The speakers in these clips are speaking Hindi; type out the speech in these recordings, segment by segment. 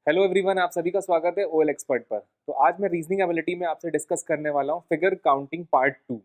हेलो एवरीवन, आप सभी का स्वागत है ओएल एक्सपर्ट पर। तो आज मैं रीजनिंग एबिलिटी में आपसे डिस्कस करने वाला हूँ फिगर काउंटिंग पार्ट 2।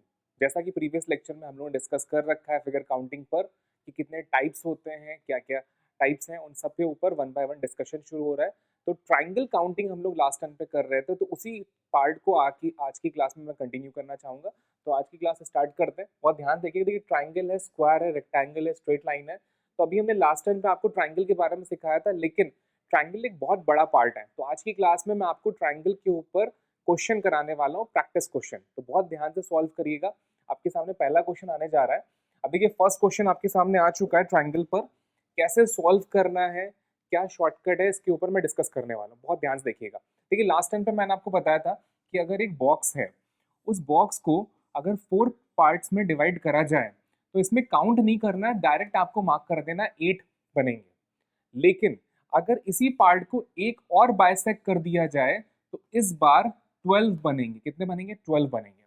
जैसा कि प्रीवियस लेक्चर में हम लोगों ने डिस्कस कर रखा है फिगर काउंटिंग पर कि कितने टाइप्स होते हैं, क्या क्या टाइप्स हैं, उन सब के ऊपर वन बाय वन डिस्कशन शुरू हो रहा है। तो ट्राइंगल काउंटिंग हम लोग लास्ट टाइम पे कर रहे थे, तो उसी पार्ट को आज की क्लास में मैं कंटिन्यू करना चाहूँगा। तो आज की क्लास स्टार्ट करते हैं। बहुत ध्यान देखिए, देखिए ट्राइंगल है, स्क्वायर है, रेक्टेंगल है, स्ट्रेट लाइन है। तो अभी हमने लास्ट टाइम पे आपको ट्राइंगल के बारे में सिखाया था, लेकिन ट्राइंगल एक बहुत बड़ा पार्ट है। तो आज की क्लास में मैं आपको ट्राइंगल के ऊपर क्वेश्चन कराने वाला हूँ, प्रैक्टिस क्वेश्चन। तो बहुत ध्यान से सॉल्व करिएगा। आपके सामने पहला क्वेश्चन आने जा रहा है। अब देखिए, फर्स्ट क्वेश्चन आपके सामने आ चुका है। ट्राइंगल पर कैसे सॉल्व करना है, क्या शॉर्टकट है, इसके ऊपर मैं डिस्कस करने वाला हूँ। बहुत ध्यान से देखिएगा। देखिए, लास्ट टाइम पे मैंने आपको बताया था कि अगर एक बॉक्स है, उस बॉक्स को अगर 4 पार्ट्स में डिवाइड करा जाए तो इसमें काउंट नहीं करना है, डायरेक्ट आपको मार्क कर देना 8 बनेंगे। लेकिन अगर इसी पार्ट को एक और बाइसेक्ट कर दिया जाए तो इस बार 12 बनेंगे। कितने बनेंगे? 12 बनेंगे।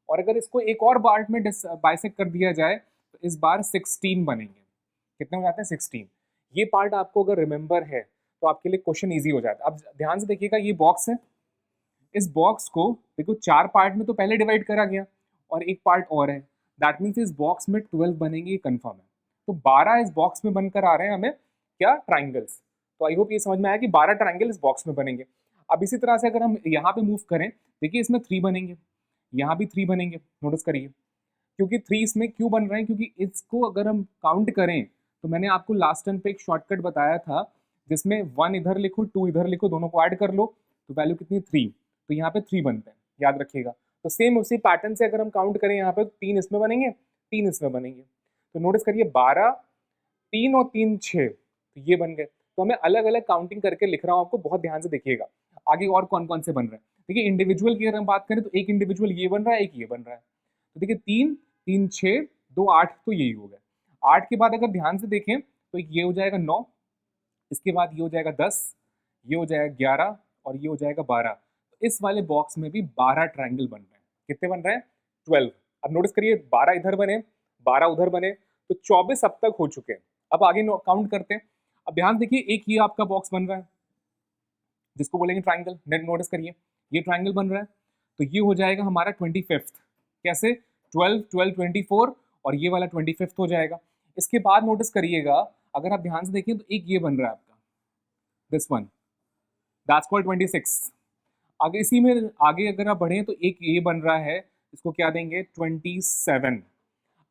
और अगर इसको एक और पार्ट में बाइसेक्ट कर दिया जाए तो इस बार 16 बनेंगे। कितने हो जाते हैं? 16। ये पार्ट आपको अगर रिमेंबर है तो आपके लिए क्वेश्चन ईजी हो जाता है। अब ध्यान से देखिएगा, ये बॉक्स है। इस बॉक्स को देखो 4 पार्ट में तो पहले डिवाइड करा गया और एक पार्ट और है। दैट मीन्स इस बॉक्स में 12 बनेंगे, ये कंफर्म है। तो 12 इस बॉक्स में बनकर आ रहे हैं हमें, क्या? ट्राइंगल्स। तो आई होप ये समझ में आया कि 12 ट्राइंगल इस बॉक्स में बनेंगे। अब इसी तरह से अगर हम यहाँ पे मूव करें, देखिए इसमें 3 बनेंगे, यहाँ भी 3 बनेंगे। नोटिस करिए, क्योंकि 3 इसमें क्यों बन रहे हैं? क्योंकि इसको अगर हम काउंट करें तो मैंने आपको लास्ट टाइम पे एक शॉर्टकट बताया था जिसमें 1 इधर लिखो, 2 इधर लिखो, दोनों को ऐड कर लो तो वैल्यू कितनी? 3। तो यहाँ पे 3 बनते हैं, याद रखिएगा। तो सेम उसी पैटर्न से अगर हम काउंट करें, यहाँ पे 3 इसमें बनेंगे, 3 इसमें बनेंगे। तो नोटिस करिए 12, 3 और 3 6, तो ये बन गए। तो मैं अलग अलग काउंटिंग करके लिख रहा हूँ आपको, बहुत ध्यान से देखिएगा आगे और कौन कौन से बन रहे हैं। देखिए इंडिविजुअल की अगर हम बात करें तो एक इंडिविजुअल ये बन रहा है, एक ये बन रहा है। तो देखिए 3 3 6 2 8, तो यही हो गया। 8 के बाद अगर ध्यान से देखें तो ये हो जाएगा 9, इसके बाद ये हो जाएगा 10, ये हो जाएगा 11 और ये हो जाएगा 12। तो इस वाले बॉक्स में भी 12 ट्रायंगल बन रहे हैं। कितने बन रहे हैं? 12। अब नोटिस करिए 12 इधर बने, 12 उधर बने, तो 24 अब तक हो चुके हैं। अब आगे काउंट करते हैं। अब ध्यान देखिए, एक ये आपका बॉक्स बन रहा है जिसको बोलेंगे ट्राइंगल। नोटिस करिए ये ट्राइंगल बन रहा है, तो ये हो जाएगा हमारा 25th। कैसे? 12 12 24 और ये वाला 25th हो जाएगा। इसके बाद नोटिस करिएगा, अगर आप ध्यान से देखिए तो एक ये बन रहा है आपका, दिस वन, दैट्स कॉल्ड 26। आगे इसी में आगे अगर आप बढ़े तो एक ये बन रहा है, इसको क्या देंगे? 27।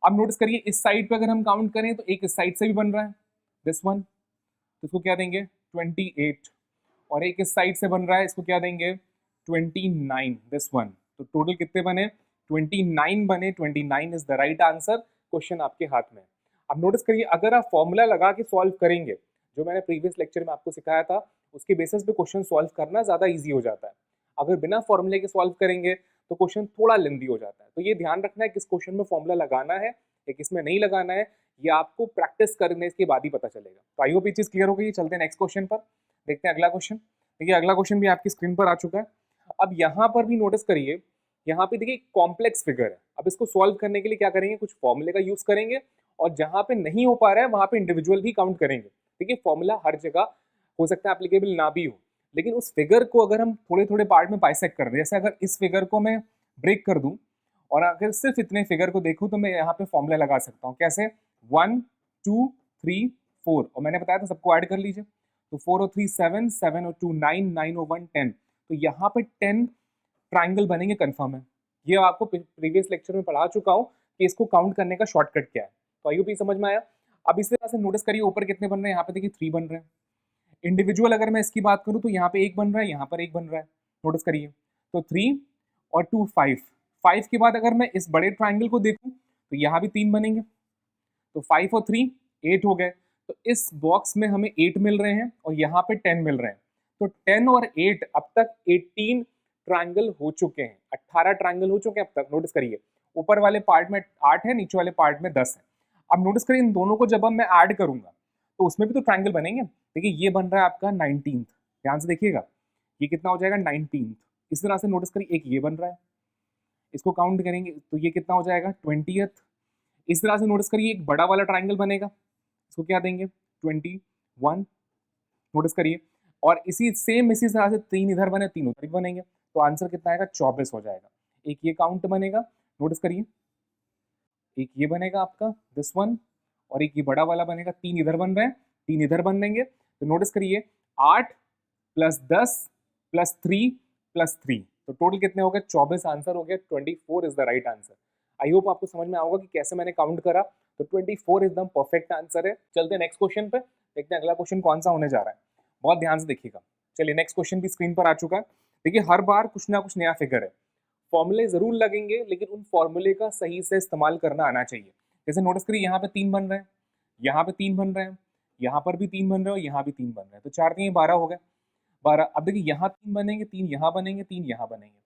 अब नोटिस करिए इस साइड पे अगर हम काउंट करें तो एक इस साइड से भी बन रहा है, दिस वन, तो इसको क्या देंगे? 28। और एक इस साइड से बन रहा है, इसको क्या देंगे? 29, दिस वन। तो टोटल कितने बने? 29 बने। 29 is the right answer. Question आपके हाथ में। अब नोटिस करिए, अगर आप फॉर्मूला लगा के सॉल्व करेंगे, जो मैंने प्रीवियस लेक्चर में आपको सिखाया था, उसके बेसिस पे क्वेश्चन सॉल्व करना ज्यादा ईजी हो जाता है। अगर बिना फॉर्मूले के सॉल्व करेंगे तो क्वेश्चन थोड़ा लेंदी हो जाता है। तो ये ध्यान रखना है किस क्वेश्चन में फॉर्मूला लगाना है या किसमें नहीं लगाना है, ये आपको प्रैक्टिस करने के बाद ही पता चलेगा। तो आई होप ये चीज क्लियर हो गई। चलते हैं नेक्स्ट क्वेश्चन पर, देखते हैं अगला क्वेश्चन। देखिए अगला क्वेश्चन भी आपकी स्क्रीन पर आ चुका है। अब यहाँ पर भी नोटिस करिए, यहाँ पे देखिए कॉम्प्लेक्स फिगर है। अब इसको सॉल्व करने के लिए क्या करेंगे? कुछ फॉर्मूले का यूज करेंगे, और जहां पे नहीं हो पा रहा है वहां पे इंडिविजुअल भी काउंट करेंगे। देखिए फॉर्मूला हर जगह हो सकता है एप्लीकेबल ना भी हो, लेकिन उस फिगर को अगर हम थोड़े थोड़े पार्ट में बाइसेक्ट कर दें, जैसे अगर इस फिगर को मैं ब्रेक कर दूं और अगर सिर्फ इतने फिगर को देखूं तो मैं यहाँ पे फॉर्मूला लगा सकता हूँ। कैसे? 1 2 3 4, और मैंने बताया था सबको ऐड कर लीजिए। तो 4 और 3 7, 7 और 2 9, 9 और 1 10। तो यहाँ पे 10 ट्राइंगल बनेंगे, कंफर्म है। ये आपको प्रीवियस लेक्चर में पढ़ा चुका हूँ कि इसको काउंट करने का शॉर्टकट क्या है। तो आई होप ये समझ में आया। अब इस तरह से नोटिस करिए ऊपर कितने बन रहे हैं। यहाँ पे देखिए 3 बन रहे हैं। इंडिविजुअल अगर मैं इसकी बात करूँ तो यहाँ पे एक बन रहा है, यहाँ पर एक बन रहा है। नोटिस करिए, तो 3 और 2 5। 5 के बाद अगर मैं इस बड़े ट्राइंगल को देखूँ तो यहाँ भी 3 बनेंगे। तो 5 और 3 8 हो गए। तो इस बॉक्स में हमें 8 मिल रहे हैं और यहाँ पे 10 मिल रहे हैं। तो 10 और 8 अब तक 18 ट्राइंगल हो चुके हैं। 18 ट्राइंगल हो चुके हैं अब तक। नोटिस करिए ऊपर वाले पार्ट में 8 है, नीचे वाले पार्ट में 10 है। अब नोटिस करिए इन दोनों को जब अब मैं ऐड करूंगा तो उसमें भी तो ट्राइंगल बनेंगे। देखिए ये बन रहा है आपका 19th। ध्यान से देखिएगा, ये कितना हो जाएगा? 19th। इस तरह से नोटिस करिए एक ये बन रहा है, इसको काउंट करेंगे तो ये कितना हो जाएगा? 20th। इस तरह से नोटिस करिए एक बड़ा वाला ट्राइंगल बनेगा, इसको क्या देंगे? 21। नोटिस करिए और इसी तरह से 3 इधर बने, 3 उधर भी बनेंगे, तो आंसर कितना आएगा? 24 हो जाएगा। एक ये काउंट बनेगा, नोटिस करिए, एक ये बनेगा आपका दिस वन, और एक ये बड़ा वाला बनेगा। 3 इधर बन रहे हैं, 3 इधर बन देंगे, तो नोटिस करिए 8 प्लस 10 प्लस 3 प्लस 3, तो टोटल कितने हो गए? 24 आंसर हो गया। 24 is the right answer. I hope आपको समझ में आएगा कि कैसे मैंने काउंट करा। तो 24 एकदम परफेक्ट आंसर है। चलते हैं नेक्स्ट क्वेश्चन पे, देखते हैं अगला क्वेश्चन कौन सा होने जा रहा है। बहुत ध्यान से देखिएगा। चलिए नेक्स्ट क्वेश्चन भी स्क्रीन पर आ चुका है। देखिए हर बार कुछ ना कुछ नया फिगर है, फॉर्मूले जरूर लगेंगे, लेकिन उन फॉर्मूले का सही से इस्तेमाल करना आना चाहिए। जैसे नोटिस करिए यहाँ पे 3 बन रहे हैं, यहाँ पे 3 बन रहे हैं, यहाँ पर भी 3 बन रहे हैं और यहाँ भी 3 बन रहे हैं, तो 4 3 12 हो गए। 12, अब देखिए यहाँ 3 बनेंगे, 3 यहाँ बनेंगे, 3 यहाँ बनेंगे,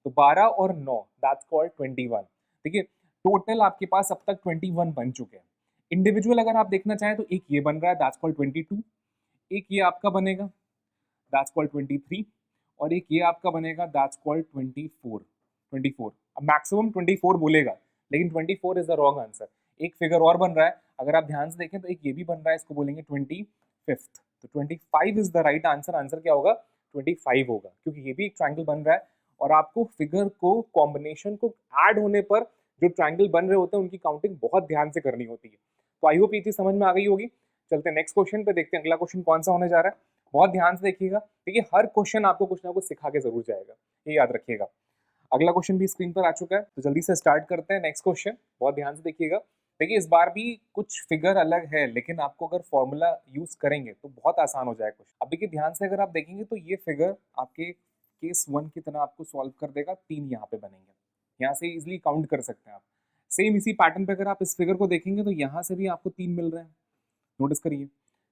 तो 12 और 9 दैट्स कॉल्ड 21। देखिए टोटल आपके पास अब तक 21 बन चुके हैं। इंडिविजुअल अगर आप देखना चाहें तो एक ये बन रहा है, दैट्स कॉल्ड 22, एक ये आपका बनेगा, दैट्स कॉल्ड 23, और एक ये आपका बनेगा, दैट्स कॉल्ड 24। अब मैक्सिमम 24 बोलेगा, लेकिन 24 इज द रॉन्ग आंसर। एक फिगर और बन रहा है, अगर आप ध्यान से देखें तो एक ये भी बन रहा है, इसको बोलेंगे 25, तो 25 is the right answer. Answer क्या होगा? 25 होगा, क्योंकि ये भी एक ट्रायंगल बन रहा है और आपको फिगर को कॉम्बिनेशन को ऐड होने पर जो ट्रायंगल बन रहे होते हैं उनकी काउंटिंग बहुत ध्यान से करनी होती है। तो आई होप ये चीज समझ में आ गई होगी। चलते हैं नेक्स्ट क्वेश्चन पे, देखते हैं अगला क्वेश्चन कौन सा होने जा रहा है। बहुत ध्यान से देखिएगा, देखिए हर क्वेश्चन आपको कुछ ना कुछ सिखा के जरूर जाएगा, ये याद रखिएगा। अगला क्वेश्चन भी स्क्रीन पर आ चुका है, तो जल्दी से स्टार्ट करते हैं नेक्स्ट क्वेश्चन। बहुत ध्यान से देखिएगा। देखिए इस बार भी कुछ फिगर अलग है, लेकिन आपको अगर फॉर्मूला यूज करेंगे तो बहुत आसान हो जाएगा क्वेश्चन। अब देखिए ध्यान से अगर आप देखेंगे तो ये फिगर आपके केस 1 की तरह आपको सॉल्व कर देगा। 3 यहाँ पे बनेंगे, यहाँ से इजिली काउंट कर सकते हैं आप। सेम इसी पैटर्न पे अगर आप इस फिगर को देखेंगे तो यहाँ से भी आपको 3 मिल रहे हैं, नोटिस करिए।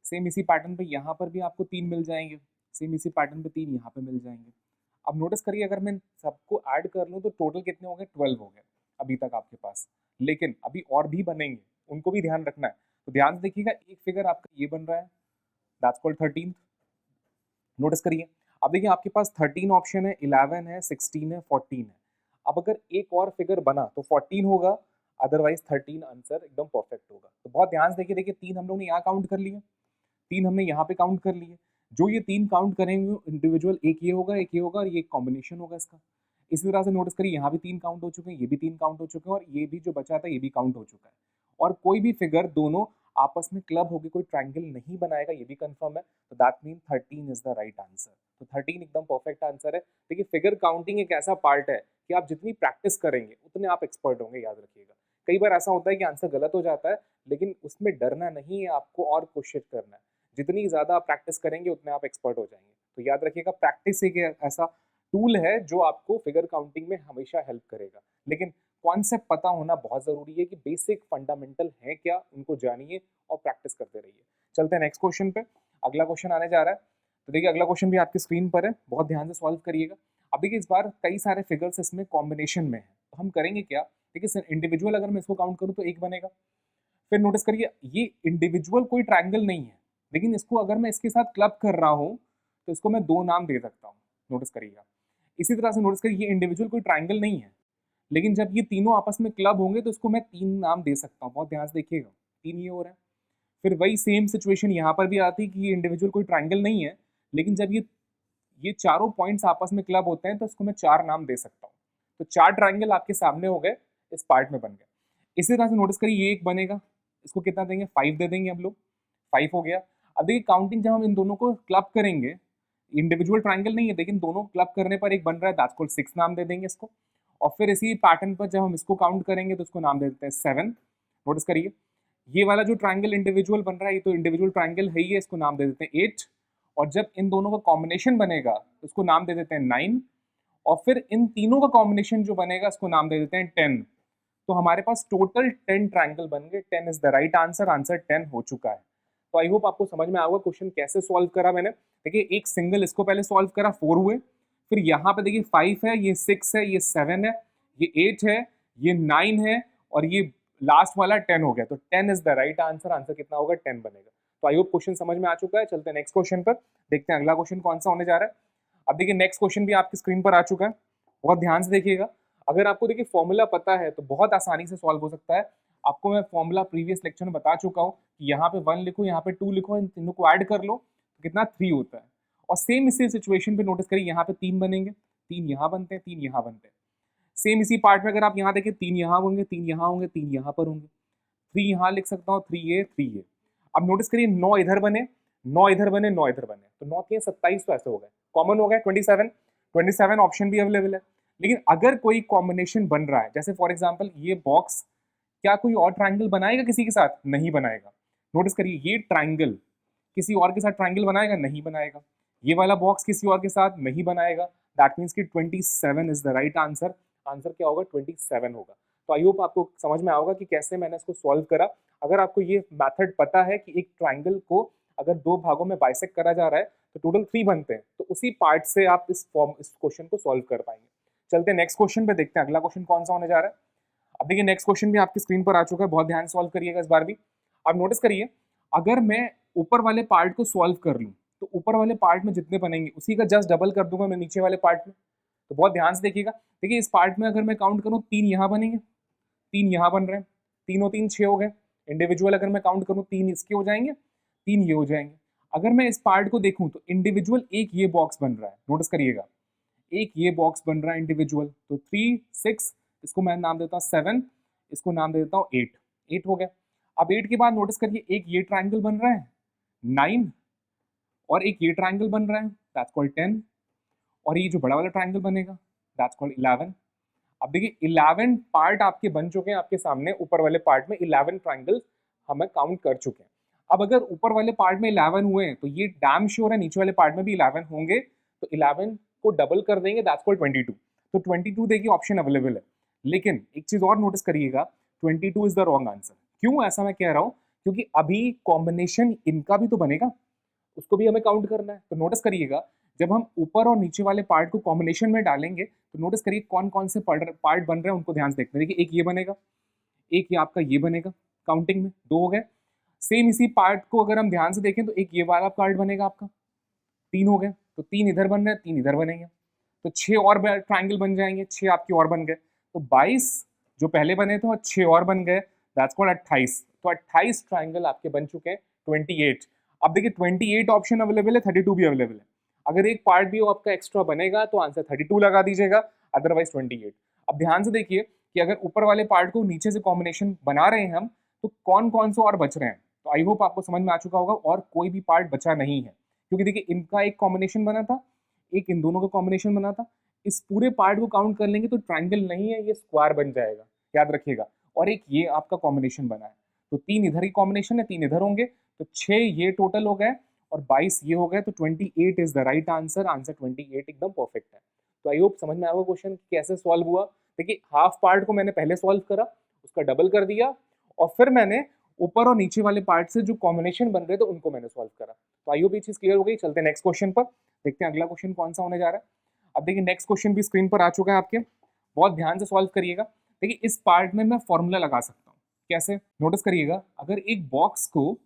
सेम इसी पैटर्न पे यहाँ पर भी आपको 3 मिल जाएंगे, सेम इसी पैटर्न पे 3 यहाँ पे मिल जाएंगे। अब नोटिस करिए अगर मैं सबको ऐड कर लूँ तो टोटल कितने हो गए? 12 हो गए अभी तक आपके पास, लेकिन अभी और भी बनेंगे, उनको भी ध्यान रखना है। तो ध्यान से देखिएगा, एक फिगर आपका ये बन रहा है, दैट्स कॉल्ड 13, नोटिस करिए। अब देखिए आपके पास 13 ऑप्शन है, 11 है, 16 है, 14 है। अब अगर एक और फिगर बना तो 14 होगा, अदरवाइज 13 आंसर एकदम परफेक्ट होगा। तो बहुत ध्यान से देखिए, देखिए 3 हम लोग ने यहाँ काउंट कर लिए, 3 हमने यहाँ पे काउंट कर लिए। जो ये 3 काउंट करेंगे इंडिविजुअल, एक ये होगा, एक ये होगा और ये कॉम्बिनेशन होगा इसका। इसी तरह से नोटिस करिए यहाँ भी 3 काउंट हो चुके हैं, ये भी 3 काउंट हो चुके हैं और ये भी जो बचा था ये भी काउंट हो चुका है। और कोई भी फिगर दोनों आपस में क्लब होकर कोई ट्रायंगल नहीं बनाएगा, ये भी कंफर्म है। तो that mean 13 is the right answer. तो 13 एकदम परफेक्ट आंसर है। देखिए फिगर काउंटिंग एक ऐसा पार्ट है कि आप जितनी प्रैक्टिस करेंगे उतने आप एक्सपर्ट होंगे, याद रखिएगा। कई बार ऐसा होता है कि आंसर गलत हो जाता है, लेकिन उसमें डरना नहीं है, आपको और कोशिश करना है। जितनी ज़्यादा आप प्रैक्टिस करेंगे उतने आप एक्सपर्ट हो जाएंगे। तो याद रखिएगा, प्रैक्टिस एक ऐसा टूल है जो आपको फिगर काउंटिंग में हमेशा हेल्प करेगा। लेकिन कॉन्सेप्ट पता होना बहुत ज़रूरी है कि बेसिक फंडामेंटल है क्या, उनको जानिए और प्रैक्टिस करते रहिए। चलते हैं नेक्स्ट क्वेश्चन पे, अगला क्वेश्चन आने जा रहा है। तो देखिए अगला क्वेश्चन भी आपकी स्क्रीन पर है, बहुत ध्यान से सॉल्व करिएगा। अब देखिए इस बार कई सारे फिगर्स इसमें कॉम्बिनेशन में है, तो हम करेंगे क्या? देखिए इंडिविजुअल अगर मैं इसको काउंट करूँ तो एक बनेगा। फिर नोटिस करिए ये इंडिविजुअल कोई ट्रायंगल नहीं है, लेकिन इसको अगर मैं इसके साथ क्लब कर रहा हूँ तो इसको मैं 2 नाम दे सकता हूँ, नोटिस करिएगा। इसी तरह से नोटिस करिए ये इंडिविजुअल कोई ट्रायंगल नहीं है, लेकिन जब ये तीनों आपस में क्लब होंगे तो इसको मैं 3 नाम दे सकता हूँ। बहुत ध्यान से देखिएगा, 3 ये हो रहा है। फिर वही सेम सिचुएशन यहाँ पर भी आती है कि ये इंडिविजुअल कोई ट्रायंगल नहीं है, लेकिन जब ये चारों पॉइंट्स आपस में क्लब होते हैं तो इसको मैं 4 नाम दे सकता हूँ। तो 4 ट्रायंगल आपके सामने हो गए, इस पार्ट में बन गए। इसी तरह से नोटिस करिए ये एक बनेगा, इसको कितना देंगे? 5 दे देंगे हम लोग, 5 हो गया। अब देखिए काउंटिंग जब हम इन दोनों को क्लब करेंगे, इंडिविजुअल ट्रायंगल नहीं है लेकिन दोनों क्लब करने पर एक बन रहा है, दैट्स कॉल्ड 6 नाम दे देंगे इसको। और फिर इसी पैटर्न पर जब हम इसको काउंट करेंगे तो इसको नाम दे देते हैं 7। नोटिस करिए ये वाला जो ट्रायंगल इंडिविजुअल बन रहा है, ये तो इंडिविजुअल ट्रायंगल है ही है, इसको नाम दे देते हैं 8। और जब इन दोनों का कॉम्बिनेशन बनेगा तो इसको नाम दे देते हैं 9। और फिर इन तीनों का कॉम्बिनेशन जो बनेगा इसको नाम दे देते हैं 10। तो हमारे पास टोटल 10 ट्रायंगल बन गए। 10 is the right answer, answer 10 हो चुका है। तो आई होप आपको समझ में आएगा क्वेश्चन कैसे सॉल्व करा मैंने। देखिए एक सिंगल इसको पहले सॉल्व करा, 4 हुए। फिर यहाँ पे देखिए 5 है, ये 6 है, ये 7 है, ये 8 है, ये 9 है और ये लास्ट वाला 10 हो गया। तो 10 is the right answer, answer कितना होगा? 10 बनेगा। तो आई होप क्वेश्चन समझ में आ चुका है। चलते हैं नेक्स्ट क्वेश्चन पर, देखते हैं अगला क्वेश्चन कौन सा होने जा रहा है। अब देखिए नेक्स्ट क्वेश्चन भी आपकी स्क्रीन पर आ चुका है, बहुत ध्यान से देखिएगा। अगर आपको देखिए फॉर्मूला पता है तो बहुत आसानी से सॉल्व हो सकता है। आपको मैं फॉर्मूला प्रीवियस लेक्चर में बता चुका हूँ कि यहाँ पे 1 लिखो, यहाँ पे 2 लिखो, इन तीनों को ऐड कर लो तो कितना 3 होता है। और सेम इसी सिचुएशन पे नोटिस करिए यहाँ पे 3 बनेंगे, 3 यहाँ बनते हैं, 3 यहाँ बनते हैं। सेम इसी पार्ट में अगर आप यहाँ देखें 3 यहाँ होंगे, 3 यहाँ होंगे, 3 यहाँ पर होंगे, 3 यहाँ लिख सकता हूँ, 3 ये। अब नोटिस करिए 9 इधर बने, 9 इधर बने, 9 इधर बने, तो 9 के 27 तो ऐसे हो गए, कॉमन हो गए 27 ऑप्शन भी अवेलेबल है। लेकिन अगर कोई कॉम्बिनेशन बन रहा है, जैसे फॉर एग्जाम्पल ये बॉक्स क्या कोई और ट्राइंगल बनाएगा किसी के साथ? नहीं बनाएगा। नोटिस करिए ये ट्राइंगल किसी और के साथ ट्राइंगल बनाएगा? नहीं बनाएगा। ये वाला बॉक्स किसी और के साथ नहीं बनाएगा। दैट मीन्स कि 27 is the right answer. Answer क्या होगा? 27 होगा। तो आई होप आपको समझ में आओगा कि कैसे मैंने इसको सॉल्व करा। अगर आपको ये मेथड पता है कि एक ट्राइंगल को अगर 2 भागों में बाइसेक्ट करा जा रहा है तो टोटल 3 बनते हैं, तो उसी पार्ट से आप इस क्वेश्चन को सॉल्व कर पाएंगे। चलते हैं नेक्स्ट क्वेश्चन पे, देखते हैं अगला क्वेश्चन कौन सा होने जा रहा है। अब देखिए नेक्स्ट क्वेश्चन भी आपकी स्क्रीन पर आ चुका है, बहुत ध्यान सॉल्व करिएगा इस बार भी। अब नोटिस करिए, अगर मैं ऊपर वाले पार्ट को सॉल्व कर लूँ तो ऊपर वाले पार्ट में जितने बनेंगे उसी का जस्ट डबल कर दूंगा मैं नीचे वाले पार्ट में। तो बहुत ध्यान से देखिएगा। देखिए इस पार्ट में अगर मैं काउंट करूँ 3 यहाँ बनेंगे, 3 यहाँ बन रहे हैं, 3 और 3 6 हो गए। इंडिविजुअल अगर मैं काउंट करूँ 3 इसके हो जाएंगे, 3 ये हो जाएंगे। अगर मैं इस पार्ट को देखूं तो इंडिविजुअल एक ये बॉक्स बन रहा है, नोटिस करिएगा एक ये बॉक्स बन रहा है इंडिविजुअल। तो 3 6, इसको मैं नाम देता हूँ 7, इसको नाम दे देता हूँ 8 हो गया। अब 8 के बाद नोटिस करिए एक ये ट्राइंगल बन रहा है 9 और एक ये ट्राइंगल बन रहा है, दैट्स कॉल्ड 10, और ये जो बड़ा वाला ट्राइंगल बनेगा दैट्स कॉल्ड 11। अब देखिए 11 पार्ट आपके बन चुके हैं आपके सामने, ऊपर वाले पार्ट में 11 ट्राइंगल हमें काउंट कर चुके हैं। अब अगर ऊपर वाले पार्ट में 11 हुए हैं तो ये डैम श्योर है नीचे वाले पार्ट में भी 11 होंगे, तो 11 को डबल कर देंगे, दैट्स कॉल्ड 22। तो 22 देखिए ऑप्शन अवेलेबल है। लेकिन एक चीज और नोटिस करिएगा, 22 इज द रॉन्ग आंसर। क्यों ऐसा मैं कह रहा हूँ? क्योंकि अभी कॉम्बिनेशन इनका भी तो बनेगा, उसको भी हमें काउंट करना है। तो नोटिस करिएगा जब हम ऊपर और नीचे वाले पार्ट को कॉम्बिनेशन में डालेंगे तो नोटिस करिए कौन कौन से पार्ट बन रहे हैं उनको ध्यान से देखते हैं। देखिए एक ये बनेगा, एक ये आपका ये बनेगा, काउंटिंग में 2 हो गए। सेम इसी पार्ट को अगर हम ध्यान से देखें तो एक ये वाला पार्ट बनेगा आपका, 3 हो गए। तो 3 इधर बन रहे हैं, 3 इधर बनेंगे, तो 6 और ट्राइंगल बन जाएंगे, 6 आपके और बन गए। तो 22 जो पहले बने थे और 6 और बन गए, दैट्स कॉल्ड 28। तो 28 ट्राइंगल आपके बन चुके हैं 28। अब देखिए 28 ऑप्शन अवेलेबल है, 32 भी अवेलेबल है। अगर एक पार्ट भी आपका एक्स्ट्रा बनेगा तो आंसर 32 लगा दीजिएगा, अदरवाइज 28। अब ध्यान से देखिए कि अगर ऊपर वाले पार्ट को नीचे से कॉम्बिनेशन बना रहे हैं हम, तो कौन कौन से और बच रहे हैं। तो आई होप आपको समझ में आ चुका होगा, और कोई भी पार्ट बचा नहीं है, क्योंकि देखिए इनका एक कॉम्बिनेशन बना था, एक इन दोनों का कॉम्बिनेशन बना था। इस पूरे पार्ट को काउंट कर लेंगे तो ट्राइंगल नहीं है, ये स्क्वायर बन जाएगा, याद रखिएगा। और एक ये आपका कॉम्बिनेशन बना है, तो 3 इधर ही कॉम्बिनेशन है, 3 इधर होंगे, तो 6 ये टोटल हो गए और 22 ये हो गए। तो 28 is the right answer. Answer 28 एकदम परफेक्ट है। तो आई होप समझ में आएगा क्वेश्चन कैसे सॉल्व हुआ। देखिए हाफ पार्ट को मैंने पहले सॉल्व करा, उसका डबल कर दिया, और फिर मैंने ऊपर और नीचे वाले पार्ट से जो कॉम्बिनेशन बन रहे थे उनको मैंने सॉल्व करा। तो आई होप ये चीज क्लियर हो गई। चलते हैं नेक्स्ट क्वेश्चन पर, देखते हैं अगला क्वेश्चन कौन सा होने जा रहा है। अब देखिए नेक्स्ट क्वेश्चन भी स्क्रीन पर आ चुका है आपके, बहुत ध्यान से सॉल्व करिएगा। देखिए इस पार्ट में मैं फॉर्मूला लगा सकता हूँ, कैसे? नोटिस करिएगा, अगर एक बॉक्स को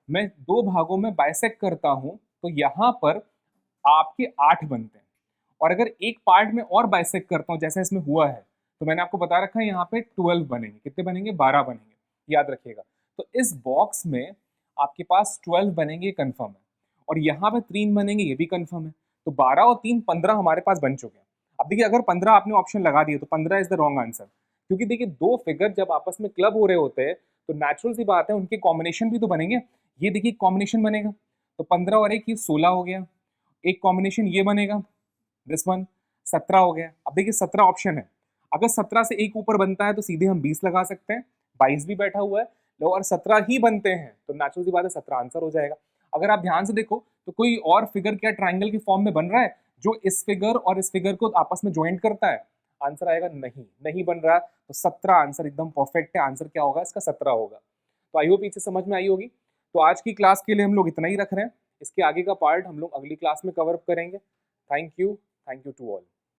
मैं 2 भागों में बाइसेक्ट करता हूं तो यहाँ पर आपके 8 बनते हैं, और अगर एक पार्ट में और बाइसेक्ट करता हूं जैसे इसमें हुआ है, तो मैंने आपको बता रखा है यहाँ पे 12 बनेंगे। कितने बनेंगे? 12 बनेंगे, याद रखिएगा। तो इस बॉक्स में आपके पास 12 बनेंगे, कंफर्म है, और यहाँ पे 3 बनेंगे, ये भी कंफर्म है। तो 12 और 3 15 हमारे पास बन चुके हैं। अब देखिए अगर 15 आपने ऑप्शन लगा दिए तो 15 इज द रॉन्ग आंसर, क्योंकि देखिए 2 फिगर जब आपस में क्लब हो रहे होते हैं तो नेचुरल सी बात है उनके कॉम्बिनेशन भी तो बनेंगे। ये देखिए कॉम्बिनेशन बनेगा, तो 15 और 1 ये 16 हो गया। एक कॉम्बिनेशन ये बनेगा, दिस वन, 17 हो गया। अब देखिए 17 ऑप्शन है, अगर 17 से एक ऊपर बनता है तो सीधे हम 20 लगा सकते हैं, 22 भी बैठा हुआ है, लो, और 17 ही बनते हैं तो नेचुरल सी बात है 17 आंसर हो जाएगा। अगर आप ध्यान से देखो तो कोई और फिगर क्या ट्राइंगल की फॉर्म में बन रहा है जो इस फिगर और इस फिगर को आपस में ज्वाइंट करता है? आंसर आएगा नहीं, नहीं बन रहा। तो 17 आंसर एकदम परफेक्ट है। आंसर क्या होगा इसका? 17 होगा। तो आई होप पीछे समझ में आई होगी। तो आज की क्लास के लिए हम लोग इतना ही रख रहे हैं, इसके आगे का पार्ट हम लोग अगली क्लास में कवर करेंगे। Thank you to all.